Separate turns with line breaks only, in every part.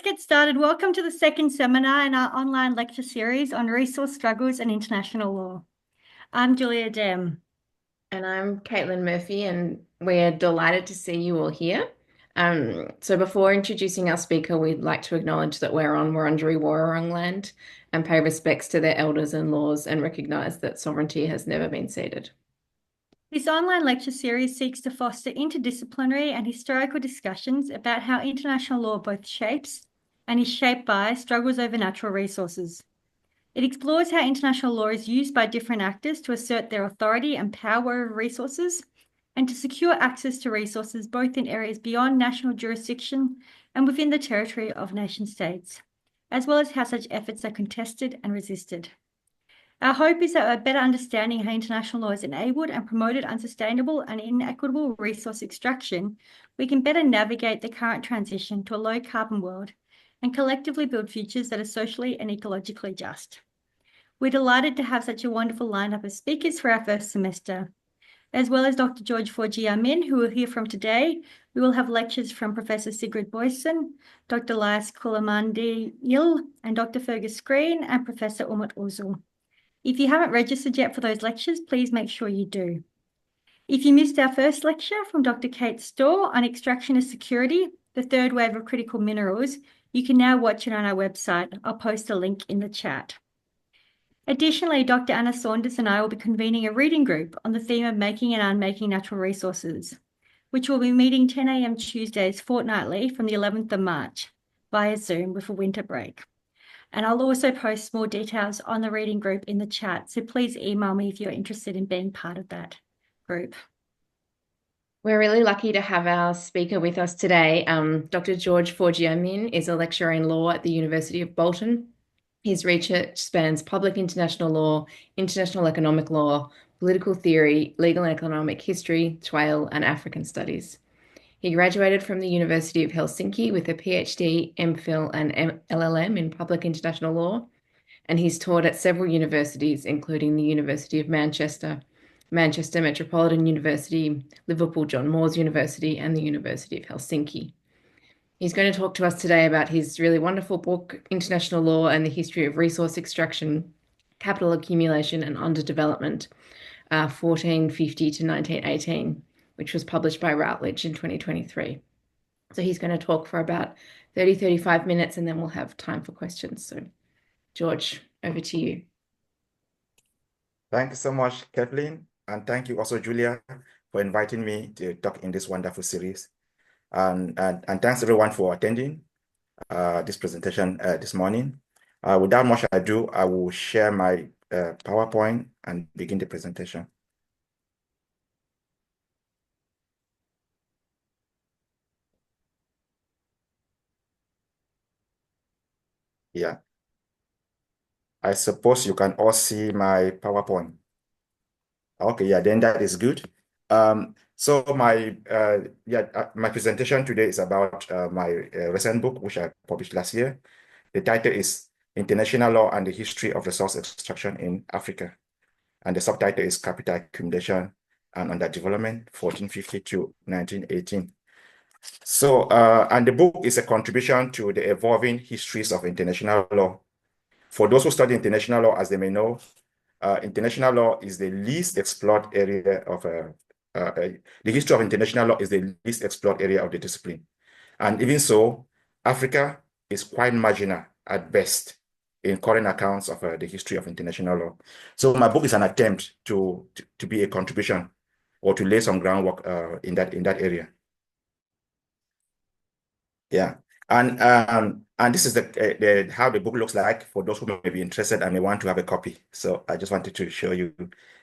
get started. Welcome to the second seminar in our online lecture series on resource struggles and international law. I'm Julia Dem.
And I'm Caitlin Murphy, and we're delighted to see you all here. So before introducing our speaker, we'd like to acknowledge that we're on Wurundjeri Wurrung land and pay respects to their elders and laws and recognise that sovereignty has never been ceded.
This online lecture series seeks to foster interdisciplinary and historical discussions about how international law both shapes and is shaped by struggles over natural resources. It explores how international law is used by different actors to assert their authority and power over resources and to secure access to resources both in areas beyond national jurisdiction and within the territory of nation states, as well as how such efforts are contested and resisted. Our hope is that by better understanding how international law has enabled and promoted unsustainable and inequitable resource extraction, we can better navigate the current transition to a low-carbon world and collectively build futures that are socially and ecologically just. We're delighted to have such a wonderful lineup of speakers for our first semester. As well as Dr. George Forji Amin, who we'll hear from today, we will have lectures from Professor Sigrid Boysen, Dr. Elias Kulamandi-Yil, and Dr. Fergus Screen and Professor Umut Uzul. If you haven't registered yet for those lectures, please make sure you do. If you missed our first lecture from Dr. Kate Storr on extraction as security, the third wave of critical minerals, you can now watch it on our website. I'll post a link in the chat. Additionally, Dr. Anna Saunders and I will be convening a reading group on the theme of making and unmaking natural resources, which will be meeting 10 a.m. Tuesdays fortnightly from the 11th of March via Zoom with a winter break. And I'll also post more details on the reading group in the chat, so please email me if you're interested in being part of that group.
We're really lucky to have our speaker with us today. Dr. George Forji Amin is a lecturer in law at the University of Bolton. His research spans public international law, international economic law, political theory, legal and economic history, TWAIL, and African studies. He graduated from the University of Helsinki with a PhD, MPhil, and LLM in public international law, and he's taught at several universities, including the University of Manchester, Manchester Metropolitan University, Liverpool John Moores University, and the University of Helsinki. He's going to talk to us today about his really wonderful book, International Law and the History of Resource Extraction, Capital Accumulation and Underdevelopment, 1450 to 1918, which was published by Routledge in 2023. So he's going to talk for about 35 minutes, and then we'll have time for questions. So, George, over to you.
Thank you so much, Kathleen, and thank you also, Julia, for inviting me to talk in this wonderful series. And thanks everyone for attending this presentation this morning. Without much ado, I will share my PowerPoint and begin the presentation. Yeah. I suppose you can all see my PowerPoint. Okay, yeah, then that is good. So my presentation today is about my recent book, which I published last year. The title is International Law and the History of Resource Extraction in Africa. And the subtitle is Capital Accumulation and Underdevelopment, 1450 to 1918. So, and the book is a contribution to the evolving histories of international law. For those who study international law, as they may know, international law is the least explored area of the history of international law is the least explored area of the discipline. And even so, Africa is quite marginal at best in current accounts of the history of international law. So my book is an attempt to be a contribution or to lay some groundwork in that area. Yeah. And this is how the book looks like for those who may be interested and may want to have a copy. So I just wanted to show you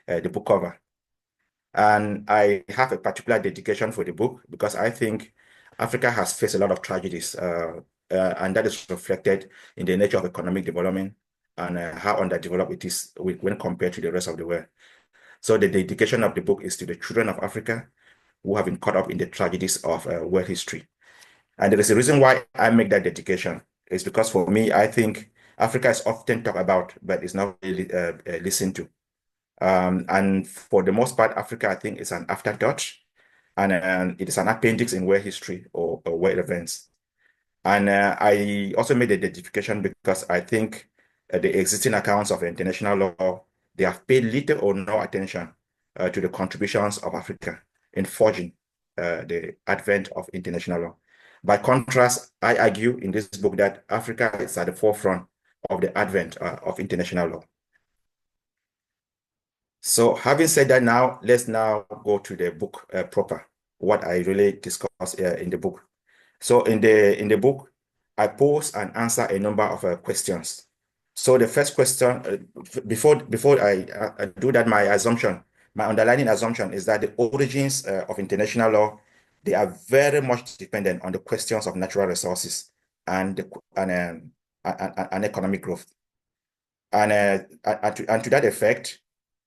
the book cover. And I have a particular dedication for the book because I think Africa has faced a lot of tragedies, and that is reflected in the nature of economic development and how underdeveloped it is when compared to the rest of the world. So the dedication of the book is to the children of Africa who have been caught up in the tragedies of world history. And there is a reason why I make that dedication. It's because for me, I think Africa is often talked about, but it's not really listened to. And for the most part, Africa, I think, is an afterthought, and it is an appendix in world history or world events. And I also made the identification because I think the existing accounts of international law, they have paid little or no attention to the contributions of Africa in forging the advent of international law. By contrast, I argue in this book that Africa is at the forefront of the advent of international law. So having said that, now let's now go to the book proper, what I really discuss in the book. So in the book, I pose and answer a number of questions. So the first question, before I do that, my underlying assumption is that the origins of international law, they are very much dependent on the questions of natural resources and and economic growth. And to that effect,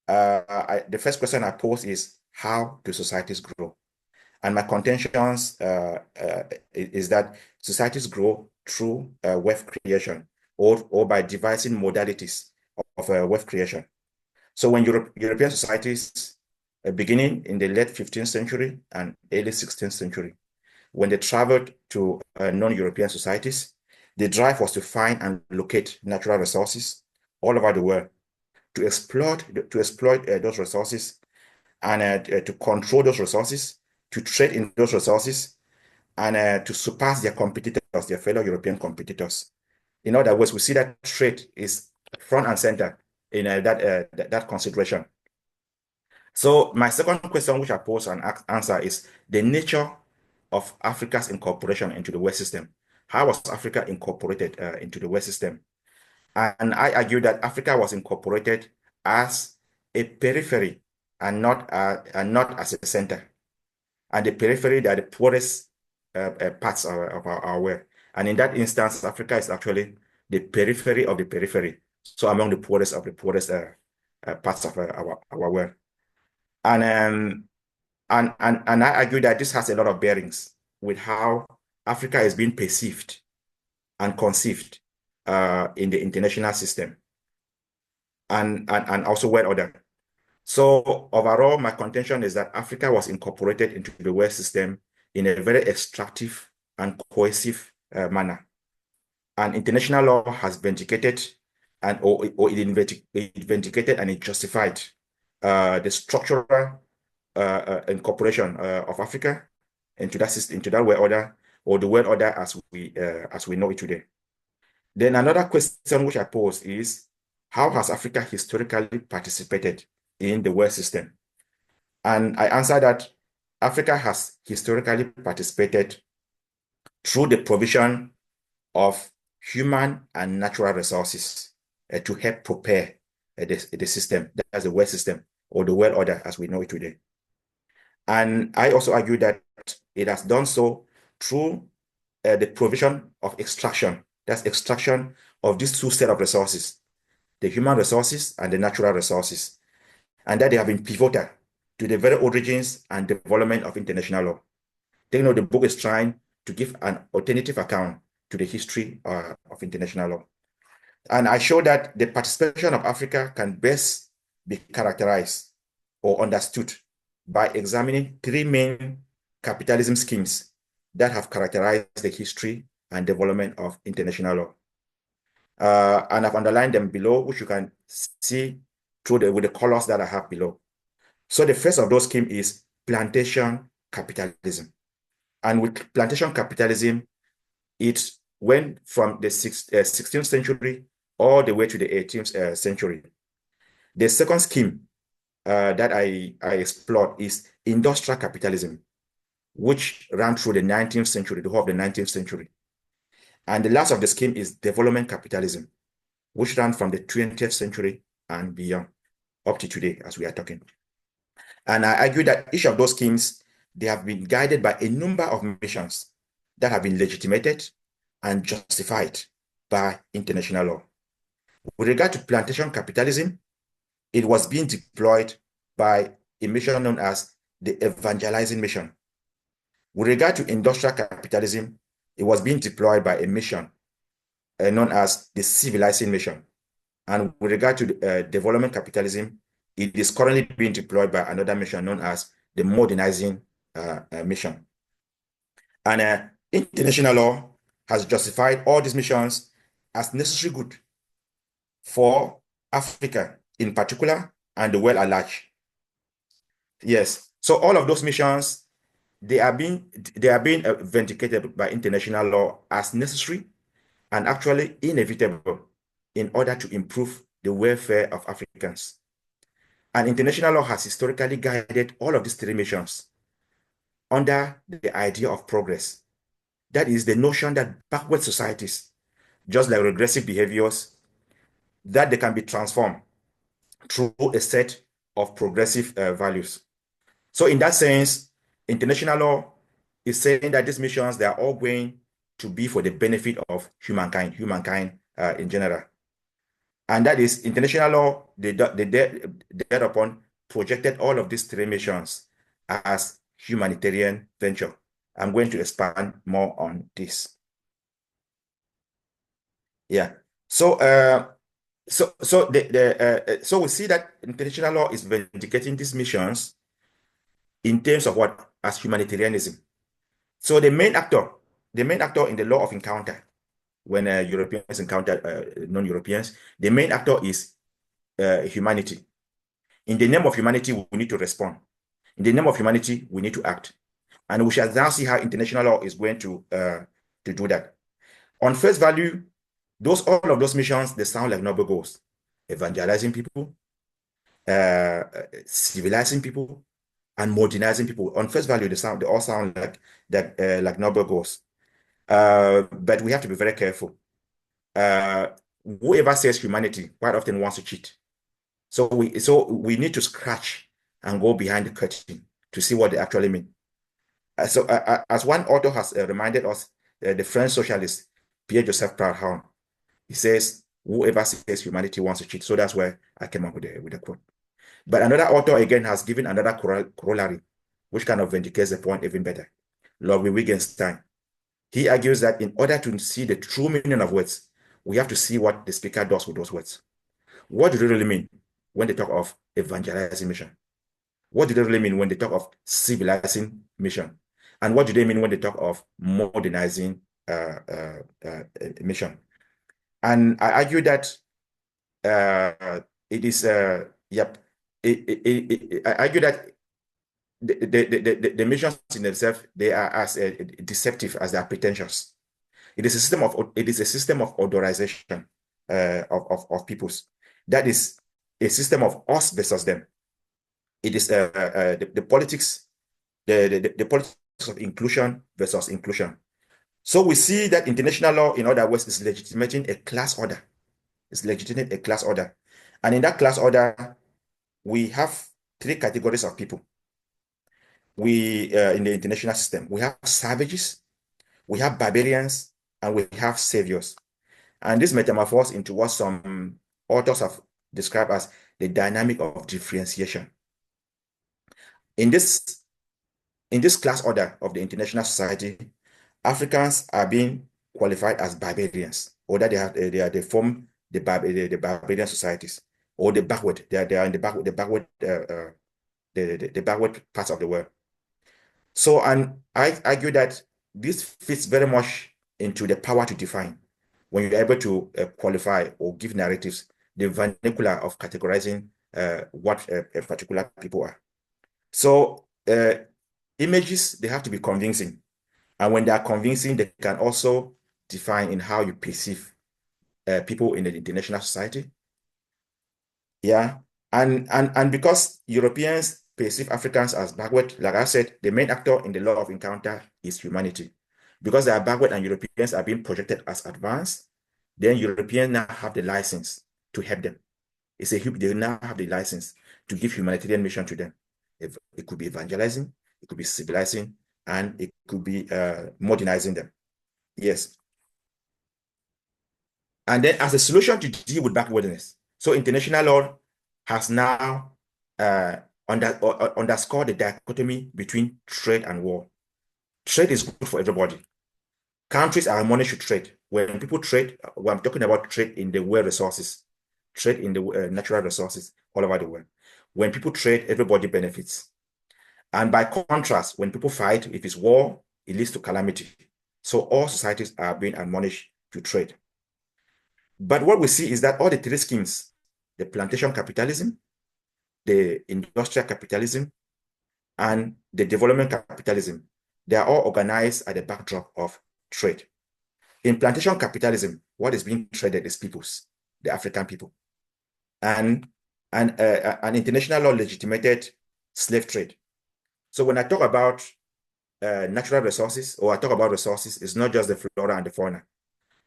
the first question I pose is, how do societies grow? And my contentions is that societies grow through wealth creation or by devising modalities of wealth creation. So when European societies, beginning in the late 15th century and early 16th century, when they traveled to non-European societies, the drive was to find and locate natural resources all over the world, to exploit those resources and to control those resources, to trade in those resources, and to surpass their competitors, their fellow European competitors. In other words, we see that trade is front and center in that consideration. So my second question, which I pose and answer, is the nature of Africa's incorporation into the West system. How was Africa incorporated into the West system? And I argue that Africa was incorporated as a periphery and not as a center. And the periphery, they are the poorest parts of our world. And in that instance, Africa is actually the periphery of the periphery. So among the poorest of the poorest parts of our world. And I argue that this has a lot of bearings with how Africa is being perceived and conceived in the international system and also world order. So overall, my contention is that Africa was incorporated into the world system in a very extractive and cohesive manner. And international law has vindicated it vindicated and it justified the structural incorporation of Africa into that system, into that world order, or the world order as we know it today. Then another question which I pose is, how has Africa historically participated in the world system? And I answer that Africa has historically participated through the provision of human and natural resources to help prepare the system, that's the world system, or the world order as we know it today. And I also argue that it has done so through the provision of extraction, that's extraction of these two sets of resources, the human resources and the natural resources, and that they have been pivotal to the very origins and development of international law. The book is trying to give an alternative account to the history of international law. And I show that the participation of Africa can best be characterized or understood by examining three main capitalism schemes that have characterized the history and development of international law. And I've underlined them below, which you can see with the colors that I have below. So the first of those schemes is plantation capitalism. And with plantation capitalism, it went from the 16th century all the way to the 18th century. The second scheme that I explored is industrial capitalism, which ran through the 19th century, the whole of the 19th century. And the last of the scheme is development capitalism, which ran from the 20th century and beyond, up to today as we are talking. And I argue that each of those schemes, they have been guided by a number of missions that have been legitimated and justified by international law. With regard to plantation capitalism, it was being deployed by a mission known as the evangelizing mission. With regard to industrial capitalism, it was being deployed by a mission known as the civilizing mission. And with regard to development capitalism, it is currently being deployed by another mission known as the modernizing mission. And international law has justified all these missions as necessary good for Africa in particular and the world at large. Yes. So all of those missions, they are being vindicated by international law as necessary and actually inevitable in order to improve the welfare of Africans. And international law has historically guided all of these three missions under the idea of progress. That is the notion that backward societies, just like regressive behaviors, that they can be transformed through a set of progressive values. So in that sense, international law is saying that these missions, they are all going to be for the benefit of humankind in general. And that is international law, they thereupon projected all of these three missions as humanitarian venture. I'm going to expand more on this. Yeah. So so we see that international law is vindicating these missions in terms of what? As humanitarianism. So the main actor in the law of encounter, when Europeans encounter non-Europeans, the main actor is humanity. In the name of humanity, we need to respond. In the name of humanity, we need to act. And we shall now see how international law is going to do that. On face value, all of those missions, they sound like noble goals. Evangelizing people, civilizing people, and modernizing people. On face value, they all sound like noble goals. But we have to be very careful. Whoever says humanity quite often wants to cheat. So we need to scratch and go behind the curtain to see what they actually mean. As one author has reminded us, the French socialist Pierre-Joseph Proudhon, he says, whoever says humanity wants to cheat. So that's where I came up with the quote. But another author, again, has given another corollary, which kind of vindicates the point even better. Ludwig Wittgenstein. He argues that in order to see the true meaning of words, we have to see what the speaker does with those words. What do they really mean when they talk of evangelizing mission? What do they really mean when they talk of civilizing mission? And what do they mean when they talk of modernizing mission? And I argue that it is, yep, I argue that the missions in themselves, they are as deceptive as they are pretentious. It is a system of odorization of peoples. That is a system of us versus them. It is the politics, the politics of inclusion versus inclusion. So we see that international law, in other words, is legitimating a class order. It's legitimate a class order. And in that class order, we have three categories of people. In the international system, we have savages, we have barbarians, and we have saviors. And this metamorphoses into what some authors have described as the dynamic of differentiation. In this class order of the international society, Africans are being qualified as barbarians, or that they form the barbarian societies, or the backward. They are in the backward parts of the world. So, and I argue that this fits very much into the power to define. When you're able to qualify or give narratives, the vernacular of categorizing what a particular people are. So images, they have to be convincing. And when they are convincing, they can also define in how you perceive people in the international society. Yeah. And because Europeans perceive Africans as backward, like I said, the main actor in the law of encounter is humanity. Because they are backward and Europeans are being projected as advanced, then Europeans now have the license to help them. They now have the license to give humanitarian mission to them. It could be evangelizing, it could be civilizing, and it could be modernizing them. Yes. And then as a solution to deal with backwardness, so international law has now underscored the dichotomy between trade and war. Trade is good for everybody. Countries are admonished to trade. When people trade, I'm talking about trade in the world resources, trade in the natural resources all over the world. When people trade, everybody benefits. And by contrast, when people fight, if it's war, it leads to calamity. So all societies are being admonished to trade. But what we see is that all the three schemes, the plantation capitalism, the industrial capitalism, and the development capitalism, they are all organized at the backdrop of trade. In plantation capitalism, what is being traded is peoples, the African people. And an international law legitimated slave trade. So when I talk about natural resources, or I talk about resources, it's not just the flora and the fauna.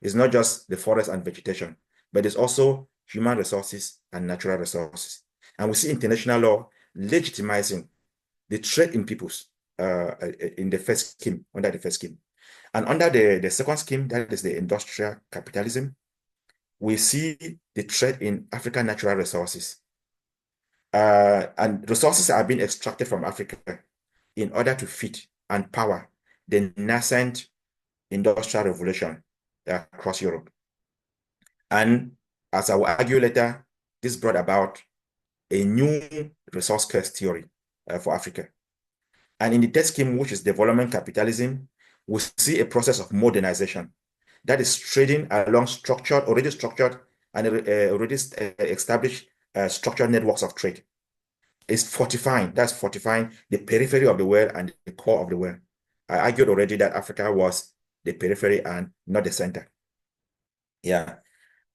It's not just the forest and vegetation, but it's also human resources and natural resources. And we see international law legitimizing the trade in peoples in the first scheme, under the first scheme. And under the second scheme, that is the industrial capitalism, we see the trade in African natural resources. And resources are being extracted from Africa in order to feed and power the nascent industrial revolution across Europe. And as I will argue later, this brought about a new resource curse theory for Africa. And in the third scheme, which is development capitalism, we see a process of modernization that is trading along already structured and already established structured networks of trade. It's fortifying the periphery of the world and the core of the world. I argued already that Africa was the periphery and not the center. Yeah.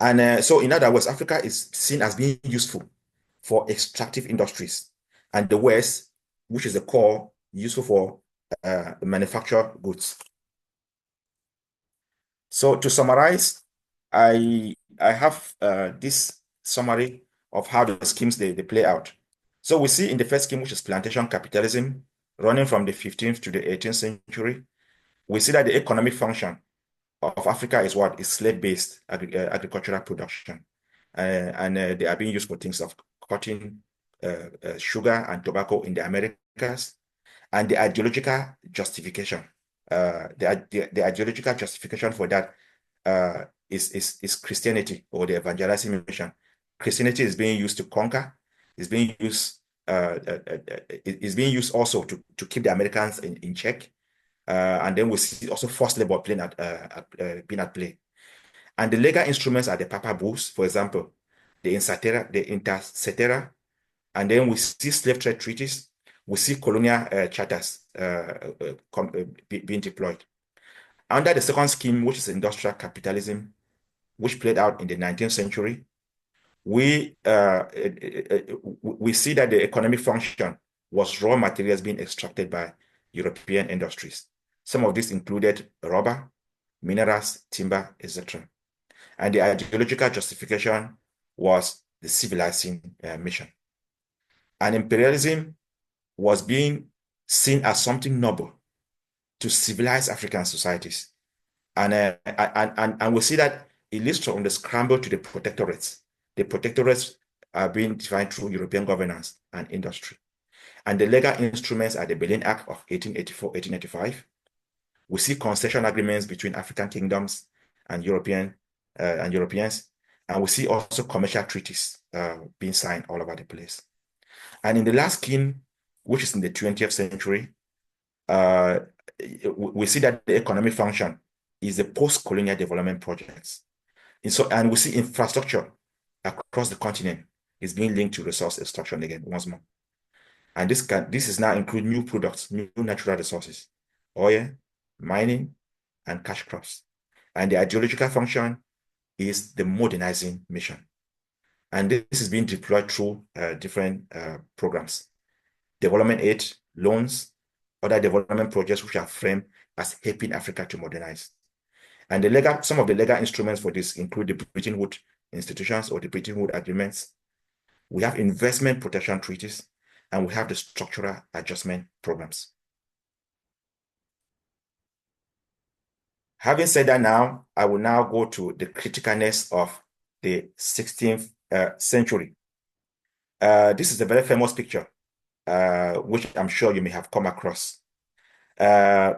And so in other words, Africa is seen as being useful for extractive industries, and the West, which is the core, useful for manufactured goods. So to summarize, I have this summary of how the schemes they play out. So we see in the first scheme, which is plantation capitalism, running from the 15th to the 18th century, we see that the economic function of Africa is what? Is slave-based agricultural production. And they are being used for things of cotton, sugar, and tobacco in the Americas. And the ideological justification, the ideological justification for that is Christianity, or the evangelizing mission. Christianity is being used to conquer, is being used also to keep the Americans in check. And then we see also forced labor being at play. And the legal instruments are the Papa Bulls, for example, the Intercetera, and then we see slave trade treaties, we see colonial charters being deployed. Under the second scheme, which is industrial capitalism, which played out in the 19th century, we see that the economic function was raw materials being extracted by European industries. Some of this included rubber, minerals, timber, etc. And the ideological justification was the civilizing mission. And imperialism was being seen as something noble to civilize African societies. And we see that it leads from the scramble to the protectorates. The protectorates are being defined through European governance and industry. And the legal instruments are the Berlin Act of 1884-1885. We see concession agreements between African kingdoms and Europeans. And we see also commercial treaties being signed all over the place. And in the last scheme, which is in the 20th century, we see that the economic function is the post-colonial development projects. And we see infrastructure across the continent is being linked to resource extraction again, once more. And this is now include new products, new natural resources, oil, mining, and cash crops. And the ideological function is the modernizing mission. And this is being deployed through different programs, development aid, loans, other development projects which are framed as helping Africa to modernize. And some of the legal instruments for this include the Bretton Woods institutions, or the Bretton Woods agreements. We have investment protection treaties, and we have the structural adjustment programs. Having said that, now I will now go to the criticalness of the 16th century. This is a very famous picture, which I'm sure you may have come across. And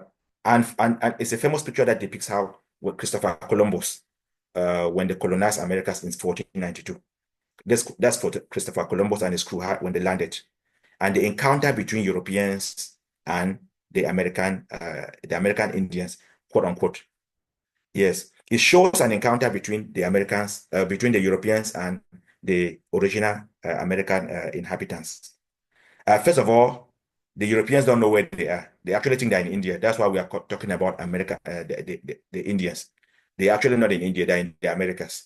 it's a famous picture that depicts how Christopher Columbus, when they colonized Americas in 1492. That's for Christopher Columbus and his crew when they landed. And the encounter between Europeans and the American Indians quote unquote. Yes, it shows an encounter between the Americans, between the Europeans and the original American inhabitants. First of all, the Europeans don't know where they are. They actually think they're in India. That's why we are talking about America, the Indians. They're actually not in India, they're in the Americas.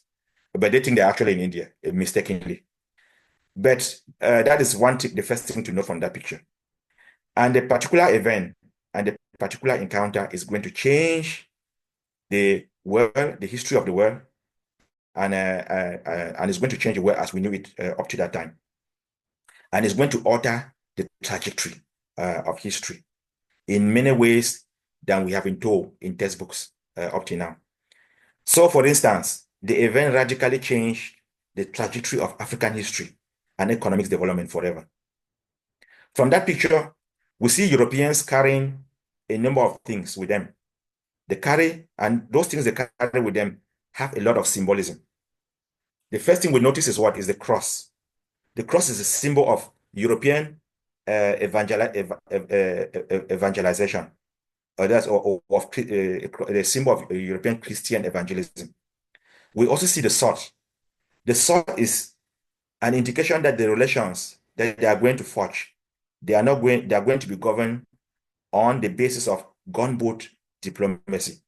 But they think they're actually in India, mistakenly. But that is the first thing to know from that picture. And the particular event and the particular encounter is going to change the world, the history of the world, and it's going to change the world as we knew it up to that time. And it's going to alter the trajectory of history in many ways than we have been told in textbooks up to now. So, for instance, the event radically changed the trajectory of African history and economic development forever. From that picture, we see Europeans carrying a number of things with them. They carry, and those things they carry with them have a lot of symbolism. The first thing we notice is what is the cross. The cross is a symbol of European evangelization, or the symbol of European Christian evangelism. We also see the sword. The sword is an indication that the relations that they are going to forge, they are going to be governed on the basis of gunboat diplomacy.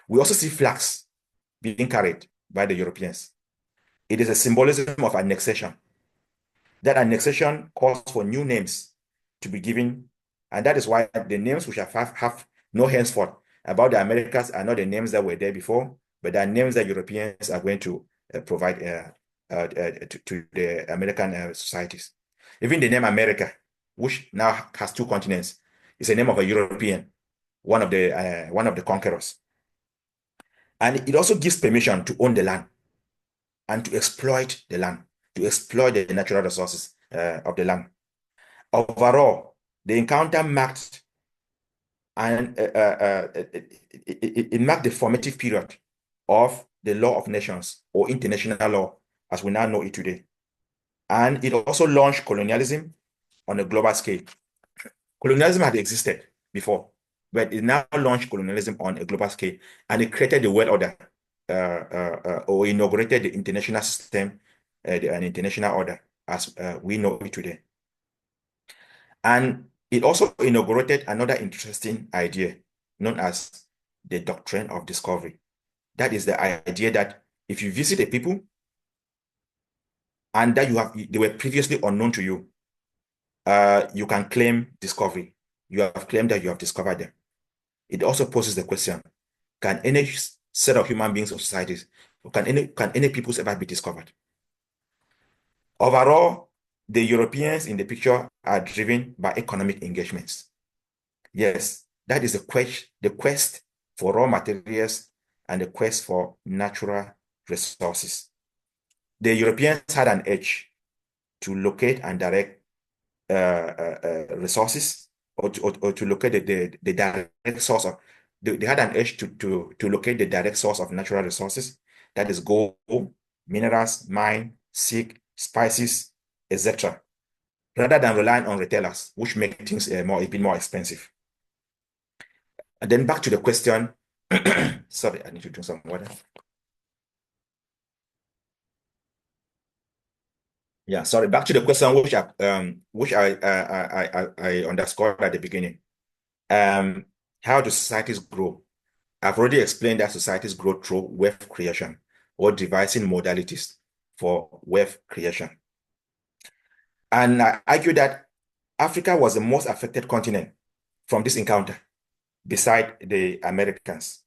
We also see flags being carried by the Europeans. It is a symbolism of annexation. That annexation calls for new names to be given, and that is why the names which have no henceforth about the Americas are not the names that were there before, but they are names that Europeans are going to provide to the American societies. Even the name America, which now has two continents, is a name of a European, one of the conquerors. And it also gives permission to own the land and to exploit the land, to exploit the natural resources of the land. Overall, the encounter marked it marked the formative period of the law of nations, or international law as we now know it today. And it also launched colonialism on a global scale. Colonialism had existed before, but it now launched colonialism on a global scale, and it created the world order, or inaugurated the international system, an international order as we know it today. And it also inaugurated another interesting idea known as the doctrine of discovery. That is the idea that if you visit a people and that they were previously unknown to you, you can claim discovery. You have claimed that you have discovered them. It also poses the question, can any set of human beings or societies, can any peoples ever be discovered? Overall, the Europeans in the picture are driven by economic engagements. Yes, that is the quest for raw materials and the quest for natural resources. The Europeans had an edge to locate and direct resources, or to locate the direct source of. They had an edge to locate the direct source of natural resources, that is gold, minerals, mine, silk, spices, etc., rather than relying on retailers, which make things a bit more expensive. And then back to the question. Sorry, I need to drink some water. Yeah, sorry. Back to the question which I underscored at the beginning. How do societies grow? I've already explained that societies grow through wealth creation, or devising modalities for wealth creation. And I argue that Africa was the most affected continent from this encounter, beside the Americans.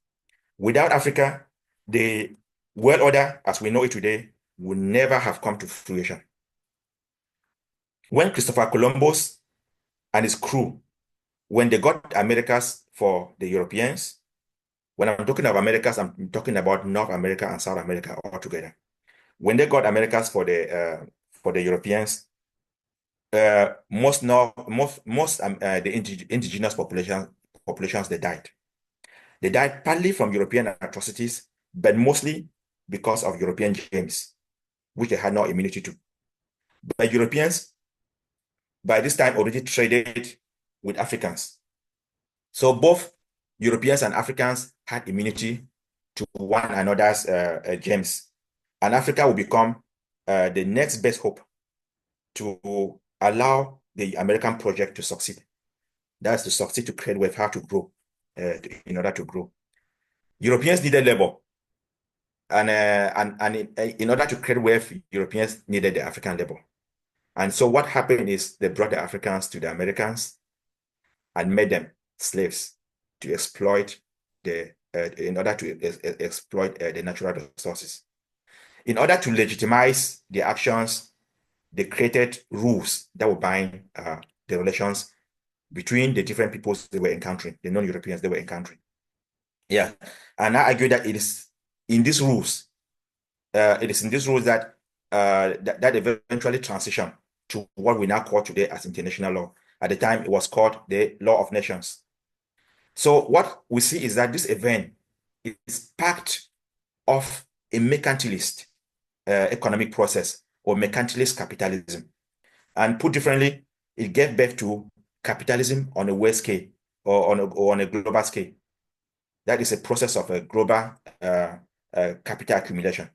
Without Africa, the world order as we know it today would never have come to fruition. When Christopher Columbus and his crew, when they got Americas for the Europeans, when I'm talking of Americas, I'm talking about North America and South America all together. When they got Americas for the Europeans, most the indigenous populations they died. They died partly from European atrocities, but mostly because of European games, which they had no immunity to. But Europeans, by this time, already traded with Africans. So both Europeans and Africans had immunity to one another's gems. And Africa will become the next best hope to allow the American project to succeed. That's to succeed, to create wealth, how to grow, in order to grow. Europeans needed labor. And in order to create wealth, Europeans needed the African labor. And so what happened is they brought the Africans to the Americans and made them slaves to exploit in order to exploit the natural resources. In order to legitimize the actions, they created rules that would bind the relations between the different peoples they were encountering, the non-Europeans they were encountering. Yeah, and I argue that it is in these rules that that eventually transition to what we now call today as international law. At the time, it was called the Law of Nations. So what we see is that this event is part of a mercantilist economic process, or mercantilist capitalism. And put differently, it gave birth to capitalism on a world scale, or on a global scale. That is a process of a global capital accumulation.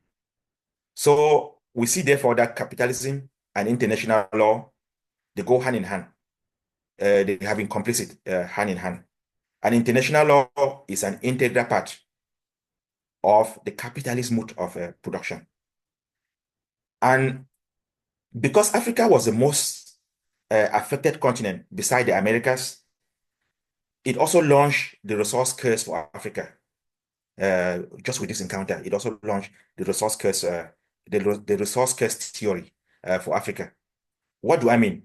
So we see therefore that capitalism and international law, they go hand in hand. They have been complicit hand in hand. And international law is an integral part of the capitalist mode of production. And because Africa was the most affected continent beside the Americas, it also launched the resource curse for Africa. Just with this encounter, it also launched the resource curse, the resource curse theory for Africa. What do I mean?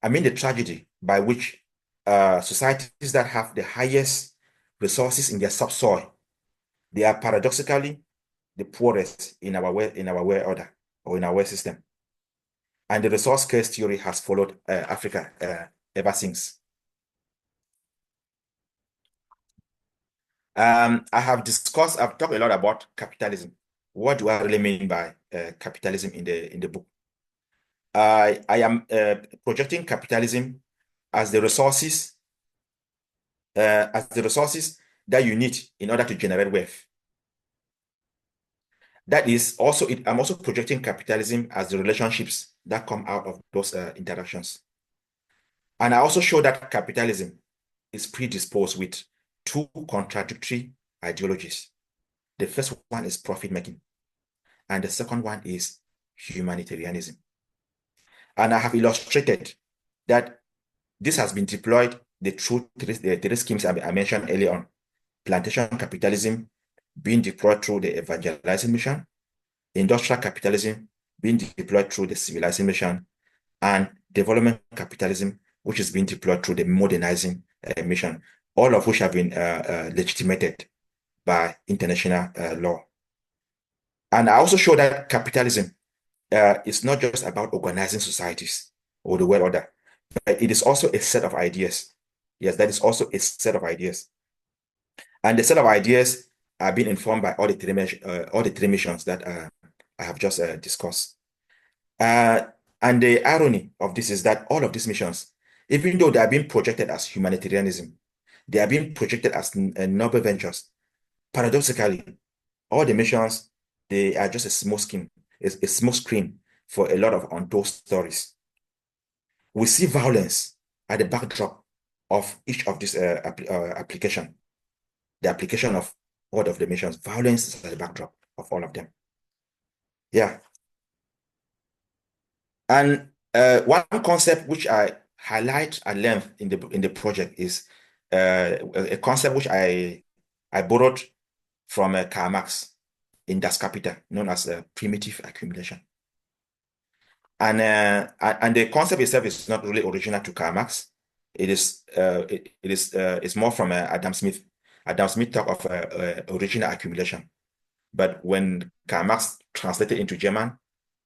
I mean the tragedy by which societies that have the highest resources in their subsoil, they are paradoxically the poorest in our world order, or in our world system. And the resource curse theory has followed Africa ever since. I've talked a lot about capitalism. What do I really mean by capitalism in the book? I am projecting capitalism as the resources that you need in order to generate wealth. That is also it. I'm also projecting capitalism as the relationships that come out of those interactions. And I also show that capitalism is predisposed with two contradictory ideologies. The first one is profit making, and the second one is humanitarianism. And I have illustrated that this has been deployed through the three schemes I mentioned earlier on. Plantation capitalism being deployed through the evangelizing mission, industrial capitalism being deployed through the civilizing mission, and development capitalism, which is being deployed through the modernizing mission, all of which have been legitimated by international law. And I also show that capitalism is not just about organizing societies or the world order, but it is also a set of ideas. Yes, that is also a set of ideas. And the set of ideas are being informed by all the three missions that I have just discussed. And the irony of this is that all of these missions, even though they are being projected as humanitarianism, they are being projected as noble ventures. Paradoxically, all the missions, they are just a small screen for a lot of untold stories. We see violence at the backdrop of each of these application. The application of all of the missions, violence is at the backdrop of all of them. Yeah. And one concept which I highlight at length in the project is a concept which I borrowed from Karl Marx in Das Kapital, known as primitive accumulation. And the concept itself is not really original to Karl Marx. It's more from Adam Smith. Adam Smith talked of original accumulation, but when Karl Marx translated into German,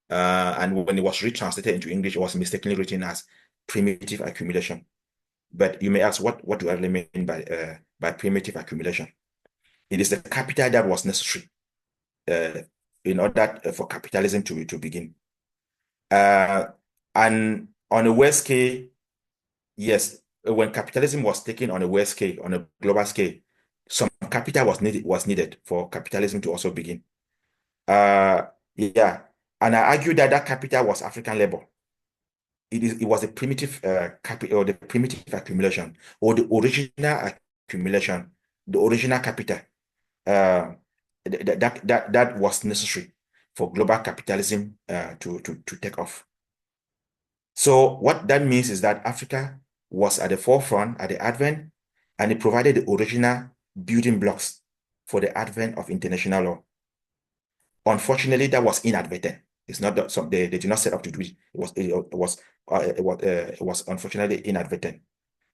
and when it was retranslated into English, it was mistakenly written as primitive accumulation. But you may ask, what do I really mean by primitive accumulation? It is the capital that was necessary in order for capitalism to begin. And on a world scale, yes, when capitalism was taken on a world scale, on a global scale, some capital was needed for capitalism to also begin. Yeah, and I argue that that capital was African labor. It was a primitive capital, or the primitive accumulation, or the original accumulation, the original capital that was necessary for global capitalism to take off. So what that means is that Africa was at the forefront at the advent, and it provided the original building blocks for the advent of international law. Unfortunately, that was inadvertent. It's not that they did not set up to do it. It was unfortunately inadvertent,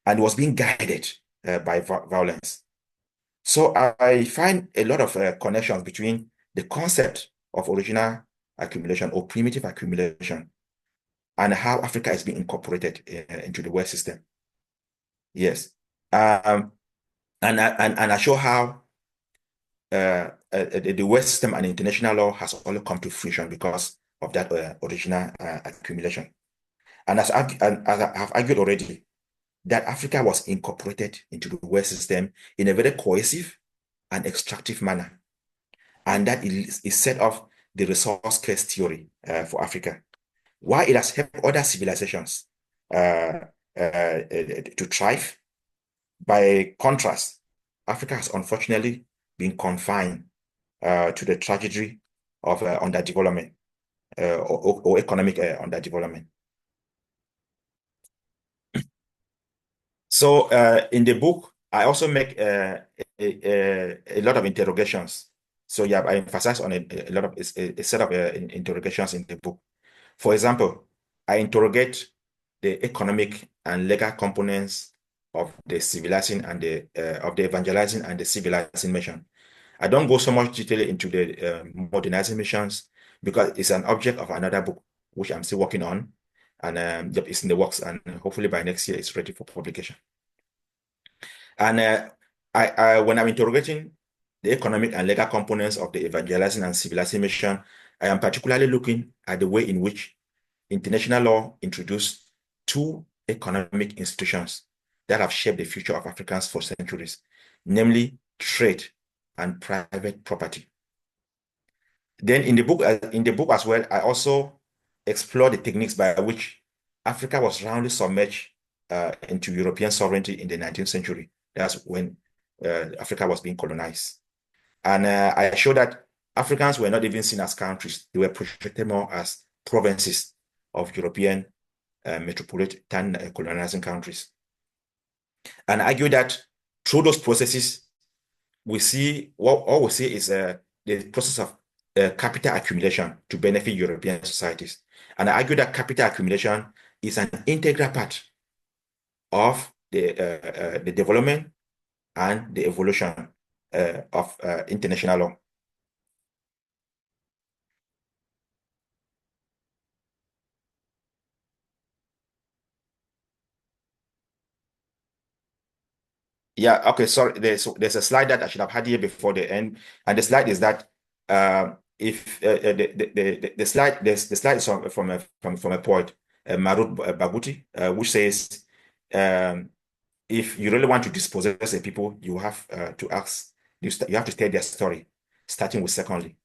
and it was being guided by violence. So I find a lot of connections between the concept of original accumulation or primitive accumulation and how Africa is being incorporated into the world system. Yes. And I show how the world system and international law has only come to fruition because of that original accumulation. And as I have argued already, that Africa was incorporated into the world system in a very cohesive and extractive manner. And that is set off the resource curse theory for Africa. Why it has helped other civilizations to thrive. By contrast, Africa has unfortunately been confined to the tragedy of underdevelopment or economic underdevelopment. So in the book, I also make a lot of interrogations. So yeah, I emphasize on a lot of a set of interrogations in the book. For example, I interrogate the economic and legal components of the civilizing and of the evangelizing and the civilizing mission. I don't go so much detail into the modernizing missions because it's an object of another book which I'm still working on, and it's in the works, and hopefully by next year it's ready for publication. And when I'm interrogating the economic and legal components of the evangelizing and civilizing mission, I am particularly looking at the way in which international law introduced two economic institutions that have shaped the future of Africans for centuries, namely trade and private property. Then in the book as well, I also explore the techniques by which Africa was roundly submerged into European sovereignty in the 19th century. That's when Africa was being colonized. And I show that Africans were not even seen as countries. They were projected more as provinces of European metropolitan colonizing countries. And I argue that through those processes, we see all we see is the process of capital accumulation to benefit European societies. And I argue that capital accumulation is an integral part of the development and the evolution of international law. Yeah, okay, sorry. There's a slide that I should have had here before the end, and the slide is that if the slide is from a poet, Marut Baguti, which says, if you really want to dispossess a people, you have to ask, you have to tell their story, starting with secondly.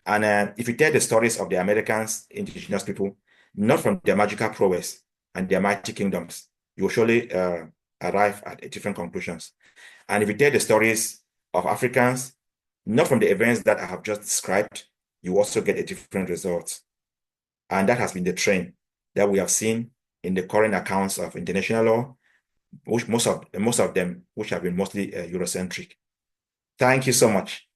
And if you tell the stories of the Americans, indigenous people, not from their magical prowess and their mighty kingdoms, you will surely arrive at different conclusions. And if you tell the stories of Africans, not from the events that I have just described, you also get a different result. And that has been the trend that we have seen in the current accounts of international law, which most of them, which have been mostly Eurocentric. Thank you so much.